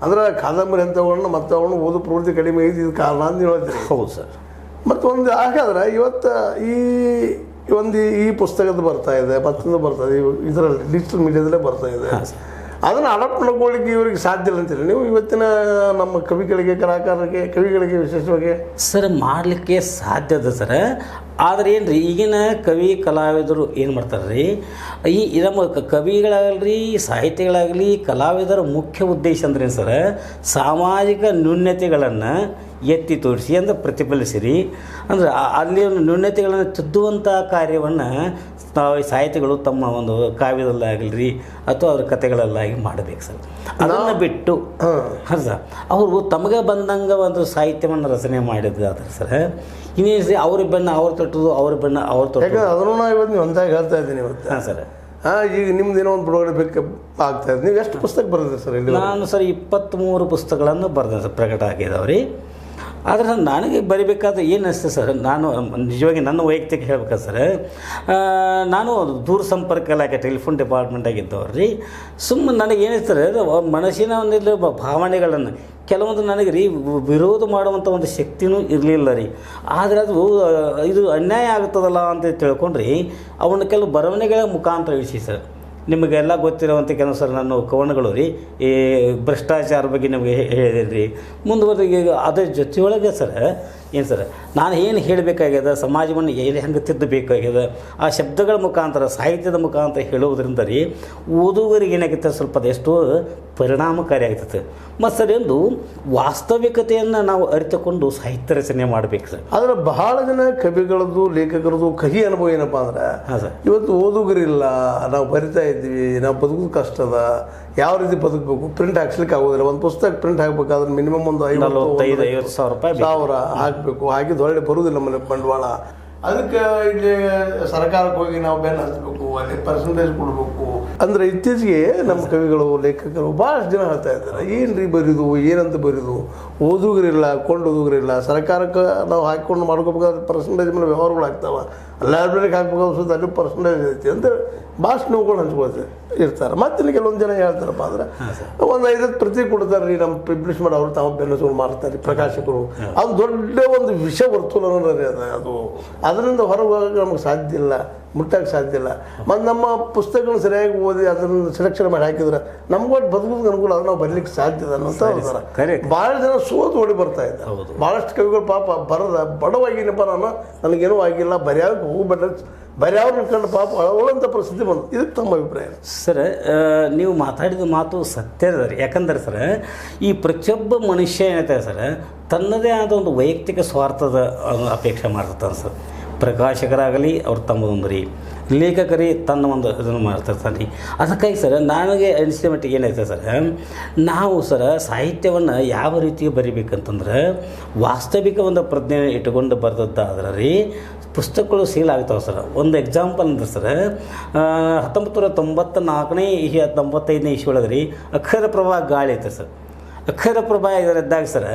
ಅಂದ್ರೆ ಕಾದಂಬರಿ ಅಂತವನ್ನು ಮತ್ತು ಅವನು ಓದು ಪ್ರವೃತ್ತಿ ಕಡಿಮೆ ಐತಿ ಇದು ಕಾರಣ ಅಂತ ಹೇಳ್ತೀರಿ. ಹೌದು ಸರ್. ಮತ್ತು ಒಂದು ಹಾಗಾದ್ರೆ ಇವತ್ತು ಈ ಪುಸ್ತಕದ ಬರ್ತಾ ಇದೆ, ಮತ್ತೊಂದು ಬರ್ತಾ ಇದೆ, ಇದರಲ್ಲಿ ಡಿಜಿಟಲ್ ಮೀಡಿಯಾದಲ್ಲೇ ಬರ್ತಾ ಇದೆ. ಅದನ್ನು ಅಡಾಪ್ಟ್ ಮಾಡ್ಕೊಳ್ಳಿಕ್ಕೆ ಇವರಿಗೆ ಸಾಧ್ಯ ಇಲ್ಲ ಅಂತೀರಿ ನೀವು ಇವತ್ತಿನ ನಮ್ಮ ಕವಿಗಳಿಗೆ, ಕಲಾಕಾರರಿಗೆ, ಕವಿಗಳಿಗೆ ವಿಶೇಷವಾಗಿ? ಸರ್ ಮಾಡಲಿಕ್ಕೆ ಸಾಧ್ಯ ಅದ ಸರ್. ಆದರೆ ಏನು ರೀ, ಈಗಿನ ಕವಿ ಕಲಾವಿದರು ಏನು ಮಾಡ್ತಾರೆ ರೀ, ಈ ನಮ್ಮ ಕವಿಗಳಾಗಲಿ ಸಾಹಿತಿಗಳಾಗಲಿ ಕಲಾವಿದರ ಮುಖ್ಯ ಉದ್ದೇಶ ಅಂದ್ರೆ ಏನು ಸರ್, ಸಾಮಾಜಿಕ ನ್ಯೂನ್ಯತೆಗಳನ್ನು ಎತ್ತಿ ತೋರಿಸಿ ಅಂದರೆ ಪ್ರತಿಫಲಿಸಿರಿ ಅಂದರೆ ಅಲ್ಲಿ ಒಂದು ನ್ಯೂನ್ಯತೆಗಳನ್ನು ತಿದ್ದುವಂಥ ಕಾರ್ಯವನ್ನು ಸಾಹಿತಿಗಳು ತಮ್ಮ ಒಂದು ಕಾವ್ಯದಲ್ಲಾಗಲಿ ರೀ ಅಥವಾ ಅವ್ರ ಕಥೆಗಳಲ್ಲಾಗಿ ಮಾಡಬೇಕು ಸರ್. ಅದನ್ನು ಬಿಟ್ಟು ಹಾಂ ಸರ್ ಅವರು ತಮಗೆ ಬಂದಂಗೆ ಒಂದು ಸಾಹಿತ್ಯವನ್ನು ರಚನೆ ಮಾಡಿದ್ದಾದ್ರೆ ಸರ್, ಇನ್ನೇನು ಸರಿ ಅವ್ರ ಬೆನ್ನು ಅವ್ರು ತೊಟ್ಟದು, ಅವ್ರ ಬೆನ್ನು ಅವ್ರು ತೊಟ್ಟದು. ಯಾಕಂದ್ರೆ ಅದನ್ನು ನಾವು ಇವತ್ತು ನೀವು ಒಂದಾಗಿ ಹೇಳ್ತಾ ಇದ್ದೀನಿ ಇವತ್ತು. ಹಾಂ ಸರ್. ಈಗ ನಿಮ್ದು ಏನೋ ಒಂದು ಬಿಡುಗಡೆ ಬೇಕು ಆಗ್ತಾ ಇದೆ. ನೀವು ಎಷ್ಟು ಪುಸ್ತಕ ಬರೆದಿರಿ ಸರ್ ಇಲ್ಲಿ? ನಾನು ಸರ್ 23 ಪುಸ್ತಕಗಳನ್ನು ಬರೆದೆ ಸರ್, ಪ್ರಕಟ ಆಗಿದ್ದಾವ್ರಿ. ಆದರೆ ನನಗೆ ಬರಿಬೇಕಾದ್ರೆ ಏನು ಅನಿಸ್ತದೆ ಸರ್, ನಾನು ನಿಜವಾಗಿ ನನ್ನ ವೈಯಕ್ತಿಕ ಹೇಳ್ಬೇಕಾದ್ರೆ ಸರ್, ನಾನು ದೂರ ಸಂಪರ್ಕ ಇಲಾಖೆ ಟೆಲಿಫೋನ್ ಡಿಪಾರ್ಟ್ಮೆಂಟಾಗಿದ್ದವ್ರು ರೀ. ಸುಮ್ಮನೆ ನನಗೆ ಏನಿರ್ತಾರೆ ಮನಸ್ಸಿನ ಒಂದಿಲ್ಲ ಭಾವನೆಗಳನ್ನು ಕೆಲವೊಂದು ನನಗೆ ರೀ ವಿರೋಧ ಮಾಡುವಂಥ ಒಂದು ಶಕ್ತಿನೂ ಇರಲಿಲ್ಲ ರೀ. ಆದರೆ ಅದು ಇದು ಅನ್ಯಾಯ ಆಗ್ತದಲ್ಲ ಅಂತ ತಿಳ್ಕೊಂಡ್ರಿ ಅವನ್ನ ಕೆಲವು ಬರವಣಿಗೆಗಳ ಮುಖಾಂತರ ಇಳಿಸಿ ಸರ್. ನಿಮಗೆಲ್ಲ ಗೊತ್ತಿರುವಂಥ ಕೆಲವು ಸರ್ ನನ್ನ ಕವನಗಳು ರೀ, ಈ ಭ್ರಷ್ಟಾಚಾರ ಬಗ್ಗೆ ನಿಮಗೆ ಹೇಳಿದ್ದೀನಿ ರೀ. ಮುಂದುವರೆದು ಈಗ ಅದರ ಜೊತೆಯೊಳಗೆ ಸರ್ ಏನು ಸರ್ ನಾನು ಏನು ಹೇಳಬೇಕಾಗ್ಯದ, ಸಮಾಜವನ್ನು ಹೆಂಗೆ ತಿದ್ದಬೇಕಾಗ್ಯದ, ಆ ಶಬ್ದಗಳ ಮುಖಾಂತರ ಸಾಹಿತ್ಯದ ಮುಖಾಂತರ ಹೇಳುವುದರಿಂದ ರೀ ಓದುಗರಿಗೆ ಏನಾಗುತ್ತೆ ಸ್ವಲ್ಪ ಅದೆಷ್ಟೋ ಪರಿಣಾಮಕಾರಿ ಆಗ್ತದೆ. ಮತ್ತು ಸರ್ ಎಂದು ವಾಸ್ತವಿಕತೆಯನ್ನು ನಾವು ಅರಿತುಕೊಂಡು ಸಾಹಿತ್ಯ ರಚನೆ ಮಾಡಬೇಕು ಸರ್. ಆದರೆ ಬಹಳ ಜನ ಕವಿಗಳದ್ದು ಲೇಖಕರದ್ದು ಕಹಿ ಅನುಭವ ಏನಪ್ಪ ಅಂದ್ರೆ, ಹಾಂ ಸರ್, ಇವತ್ತು ಓದುಗರಿಲ್ಲ, ನಾವು ಬರಿತಾ ಇದ್ವಿ, ನಾವು ಬದುಕೋದು ಕಷ್ಟದ, ಯಾವ ರೀತಿ ಬದುಕಬೇಕು, ಪ್ರಿಂಟ್ ಹಾಕ್ಸ್ಲಿಕ್ಕೆ ಆಗೋದಿಲ್ಲ. ಒಂದು ಪುಸ್ತಕ ಪ್ರಿಂಟ್ ಹಾಕ್ಬೇಕಾದ್ರೆ ಮಿನಿಮಮ್ ಒಂದು 45,000 ರೂಪಾಯಿ ಹಾಕಬೇಕು. ಹಾಕಿದ್ದು ಹೊರಡೆ ಬರುವುದಿಲ್ಲ ಮನೆ ಬಂಡವಾಳ. ಅದಕ್ಕೆ ಇಲ್ಲಿ ಸರ್ಕಾರಕ್ಕೆ ಹೋಗಿ ನಾವು ಬೆನ್ನು ಹಚ್ಚಬೇಕು, ಅಲ್ಲಿ ಪರ್ಸೆಂಟೇಜ್ ಕೊಡಬೇಕು ಅಂದರೆ ಇತ್ತೀಚೆಗೆ ನಮ್ಮ ಕವಿಗಳು ಲೇಖಕರು ಭಾಳಷ್ಟು ಜನ ಹೇಳ್ತಾ ಇದ್ದಾರೆ, ಏನು ರೀ ಬರೀದು, ಏನಂತ ಬರೀದು, ಓದುಗರಿಲ್ಲ, ಓದುಗರಿಲ್ಲ, ಸರ್ಕಾರಕ್ಕೆ ನಾವು ಹಾಕಿಕೊಂಡು ಮಾಡ್ಕೋಬೇಕಾದ್ರೆ ಪರ್ಸೆಂಟೇಜ್ ಮೇಲೆ ವ್ಯವಹಾರಗಳು ಆಗ್ತಾವೆ, ಲೈಬ್ರರಿಗೆ ಹಾಕ್ಬೇಕಾದ್ರೆ ಅಲ್ಲಿ ಪರ್ಸೆಂಟೇಜ್ ಐತಿ ಅಂತ ಭಾಳಷ್ಟು ನೋವುಗಳು ಹಂಚ್ಕೊಳ್ತಾರೆ ಇರ್ತಾರೆ. ಮತ್ತೆ ಕೆಲವೊಂದು ಜನ ಹೇಳ್ತಾರಪ್ಪ ಅಂದ್ರೆ ಒಂದು 5 ಪ್ರತಿ ಕೊಡ್ತಾರೆ ರೀ, ನಮ್ಮ ಪಬ್ಲಿಷ್ ಮಾಡಿ ಅವರು ತಾವು ಬೆನ್ನಸು ಮಾಡ್ತಾರೆ ಪ್ರಕಾಶಕರು. ಅದು ದೊಡ್ಡ ಒಂದು ವಿಷ ವರ್ತುಲ ಅದು. ಅದರಿಂದ ಹೊರಗೆ ಹೋಗೋಕ್ಕೆ ನಮಗೆ ಸಾಧ್ಯ ಇಲ್ಲ, ಮುಟ್ಟಕ್ಕೆ ಸಾಧ್ಯ ಇಲ್ಲ. ಮತ್ತು ನಮ್ಮ ಪುಸ್ತಕಗಳನ್ನ ಸರಿಯಾಗಿ ಓದಿ ಅದನ್ನು ಸೆಲೆಕ್ಷನ್ ಮಾಡಿ ಹಾಕಿದ್ರೆ ನಮ್ಗೆ ಒಟ್ಟು ಬದುಕೋದಕ್ಕೆ ಅನುಕೂಲ, ಅದು ನಾವು ಬರಲಿಕ್ಕೆ ಸಾಧ್ಯ ಇದೆ ಅನ್ನೋಂಥ ಹೇಳ್ತಾರೆ. ಭಾಳ ಜನ ಸೋತು ಓಡಿ ಬರ್ತಾ ಇದ್ದಾರೆ. ಭಾಳಷ್ಟು ಕವಿಗಳು ಪಾಪ ಬರದ ಬಡವಾಗಿನಪ್ಪ, ನನಗೇನೂ ಆಗಿಲ್ಲ, ಬರೆಯೋಕೆ ಹೋಗ್ಬೇಡ, ಬರೆಯವ್ರನ್ನ ಕಂಡು ಪಾಪ ಅಳವಳಂಥ ಪರಿಸ್ಥಿತಿ ಬಂದು. ಇದಕ್ಕೆ ತಮ್ಮ ಅಭಿಪ್ರಾಯ ಸರ್? ನೀವು ಮಾತಾಡಿದ ಮಾತು ಸತ್ಯ ಅದ ರೀ. ಯಾಕಂದ್ರೆ ಸರ್ ಈ ಪ್ರತಿಯೊಬ್ಬ ಮನುಷ್ಯ ಏನೈತೆ ಸರ್ ತನ್ನದೇ ಆದ ಒಂದು ವೈಯಕ್ತಿಕ ಸ್ವಾರ್ಥದ ಅಪೇಕ್ಷೆ ಮಾಡ್ತಾನೆ ಸರ್. ಪ್ರಕಾಶಕರಾಗಲಿ ಅವ್ರು ತಮ್ಮದೊಂದು ರೀ, ಲೇಖಕರಿ ತನ್ನ ಒಂದು ಇದನ್ನು ಮಾಡ್ತಿರ್ತಾನೆ ರೀ. ಅದಕ್ಕಾಗಿ ಸರ್ ನನಗೆ ಅನಿಸಿದ ಮಟ್ಟಿಗೆ ಏನೈತೆ ಸರ್, ನಾವು ಸರ್ ಸಾಹಿತ್ಯವನ್ನು ಯಾವ ರೀತಿ ಬರಿಬೇಕಂತಂದ್ರೆ ವಾಸ್ತವಿಕ ಒಂದು ಪ್ರಜ್ಞೆ ಇಟ್ಟುಕೊಂಡು ಬರೆದದ್ದಾದ್ರೆ ರೀ ಪುಸ್ತಕಗಳು ಸೇಲ್ ಆಗ್ತಾವೆ ಸರ್. ಒಂದು ಎಕ್ಸಾಂಪಲ್ ಅಂದ್ರೆ ಸರ್ 1994ನೇ 95ನೇ ಇಸ್ವಿಯೊಳಗೆ ರೀ ಅಕ್ಷರ ಪ್ರಭಾ ಗಾಳಿ ಐತೆ ಸರ್. ಅಕ್ಷರ ಪ್ರಭಾ ಇದರಿದ್ದಾಗ ಸರ್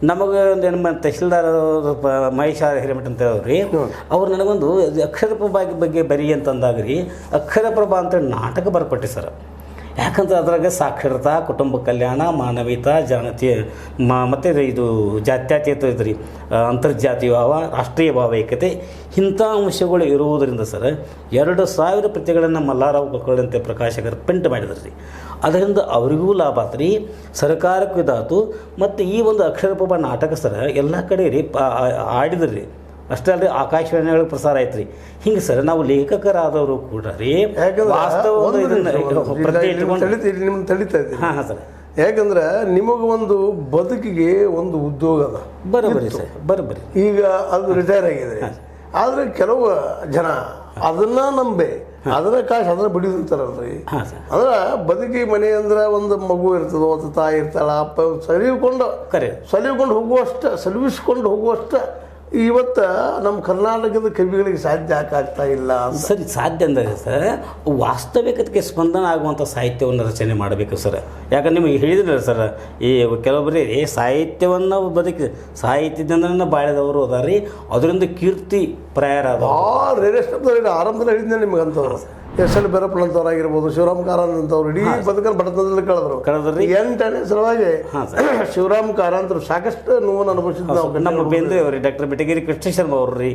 ನಮಗೆ ಒಂದು ಏನು ತಹಶೀಲ್ದಾರ್ ಮಹೇಶ್ ಹಿರೇಮಠ ಅಂತ ಹೇಳಿದ್ರಿ, ಅವ್ರು ನನಗೊಂದು ಅಕ್ಷರ ಪ್ರಭಾ ಬಗ್ಗೆ ಬರಿ ಅಂತಂದಾಗ ರೀ ಅಕ್ಷರ ಪ್ರಭಾ ಅಂತ ನಾಟಕ ಬರ್ಕೊಟ್ಟೆ ಸರ್. ಯಾಕಂದ್ರೆ ಅದ್ರಾಗ ಸಾಕ್ಷರತಾ, ಕುಟುಂಬ ಕಲ್ಯಾಣ, ಮಾನವೀಯತಾ, ಜಾನತೀಯ ಮತ್ತು ಇದು ಜಾತ್ಯತೀತ ಇದ್ರಿ, ಅಂತರ್ಜಾತೀಯ ಭಾವ, ರಾಷ್ಟ್ರೀಯ ಭಾವೈಕ್ಯತೆ ಇಂಥ ಅಂಶಗಳು ಇರುವುದರಿಂದ ಸರ್ 2,000 ಪ್ರತಿಗಳನ್ನು ಮಲ್ಲಾರಾವ್ ಕುಲಕರ್ಣಿ ಪ್ರಕಾಶಕರು ಪ್ರಿಂಟ್ ಮಾಡಿದ್ರು ರೀ. ಅದರಿಂದ ಅವರಿಗೂ ಲಾಭ ಆತು ರೀ, ಸರ್ಕಾರಕ್ಕೂ ಇದಾತು. ಮತ್ತು ಈ ಒಂದು ಅಕ್ಷರ ಪ್ರಭಾ ನಾಟಕ ಸರ್ ಎಲ್ಲ ಕಡೆ ರೀ ಆಡಿದ್ರಿ ರೀ. ಅಷ್ಟೇ ಅಲ್ಲದೆ ಆಕಾಶವಾಣಿಗಳಿಗೆ ಪ್ರಸಾರ ಆಯ್ತು ರೀ. ಹಿಂಗೆ ಸರ್ ನಾವು ಲೇಖಕರಾದವರು ಕೂಡ ರೀ ವಾಸ್ತವ ಹಾಂ ಹಾಂ ಸರ್. ಯಾಕಂದ್ರೆ ನಿಮಗೆ ಒಂದು ಬದುಕಿಗೆ ಒಂದು ಉದ್ಯೋಗ ಅದ, ಬರೋಬರಿ ಸರ್, ಬರೋಬರಿ. ಈಗ ಅದು ರಿಟೈರ್ ಆಗಿದೆ. ಆದರೆ ಕೆಲವು ಜನ ಅದನ್ನ ನಂಬೆ ಅದನ್ನ ಕಾಶ್ ಅದನ್ನ ಬಿಡಿದಂತಾರಲ್ರಿ. ಅಂದ್ರೆ ಬದುಕಿ ಮನೆ ಅಂದ್ರೆ ಒಂದು ಮಗು ಇರ್ತದೋ, ಒಂದು ತಾಯಿ ಇರ್ತಾಳ, ಅಪ್ಪ ಸಲಿಕೊಂಡು ಹೋಗುವಷ್ಟ ಇವತ್ತು ನಮ್ಮ ಕರ್ನಾಟಕದ ಕವಿಗಳಿಗೆ ಸಾಧ್ಯ ಆಗ್ತಾ ಇಲ್ಲ. ಸರಿ, ಸಾಧ್ಯ ಅಂದರೆ ಸರ್ ವಾಸ್ತವಿಕತೆಗೆ ಸ್ಪಂದನ ಆಗುವಂಥ ಸಾಹಿತ್ಯವನ್ನು ರಚನೆ ಮಾಡಬೇಕು ಸರ್. ಯಾಕಂದ್ರೆ ನಿಮಗೆ ಹೇಳಿದ್ರಲ್ಲ ಸರ್, ಈ ಕೆಲವೊಬ್ಬರೇ ಸಾಹಿತ್ಯವನ್ನು ಬದುಕಿ ಸಾಹಿತ್ಯದಿಂದ ಬಾಳಿದವರು ಅದಾರ ರೀ, ಅದರಿಂದ ಕೀರ್ತಿ ಪ್ರಯಾರ ಆರಂಭದಲ್ಲಿ ಹೇಳಿದ್ದೆ ನಿಮ್ಗೆ ಅಂತವ್ರು ಎಸ್ ಎಲ್ ಭೈರಪ್ಪನಂತವ್ರಾಗಿರ್ಬೋದು, ಶಿವರಾಮ್ ಕಾರಂತ್ ಅಂತವ್ರು ಇಡೀ ಬದುಕನ್ನು ಬಡತನದಲ್ಲಿ ಕಳೆದ್ರಿ. 8ನೇ ಸಲುವಾಗಿ ಶಿವರಾಮ್ ಕಾರಂತರು ಸಾಕಷ್ಟು ನೋವನ್ನು ಅನುಭವಿಸಿದ್ದು ನಾವು. ನಮ್ಮ ಬೇಂದ್ರೆ ಅವ್ರಿ, ಡಾಕ್ಟರ್ ಬೆಟಗೇರಿ ಕೃಷ್ಣ ಶರ್ಮ ಅವ್ರಿ,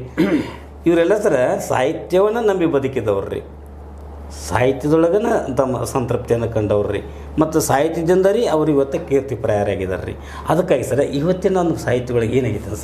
ಇವರೆಲ್ಲ ಸರ ಸಾಹಿತ್ಯವನ್ನು ನಂಬಿ ಬದುಕಿದವ್ರಿ. ಸಾಹಿತ್ಯದೊಳಗನ ತಮ್ಮ ಸಂತೃಪ್ತಿಯನ್ನು ಕಂಡವ್ರಿ. ಮತ್ತು ಸಾಹಿತ್ಯದಿಂದ ರೀ ಅವ್ರು ಇವತ್ತು ಕೀರ್ತಿ ಪ್ರಾಯರಾಗಿದ್ದಾರೆ ರೀ. ಅದಕ್ಕಾಗಿ ಸರ ಇವತ್ತಿನ ಒಂದು ಸಾಹಿತ್ಯಗಳಿಗೆ ಏನಾಗಿದೆ ಸರ್,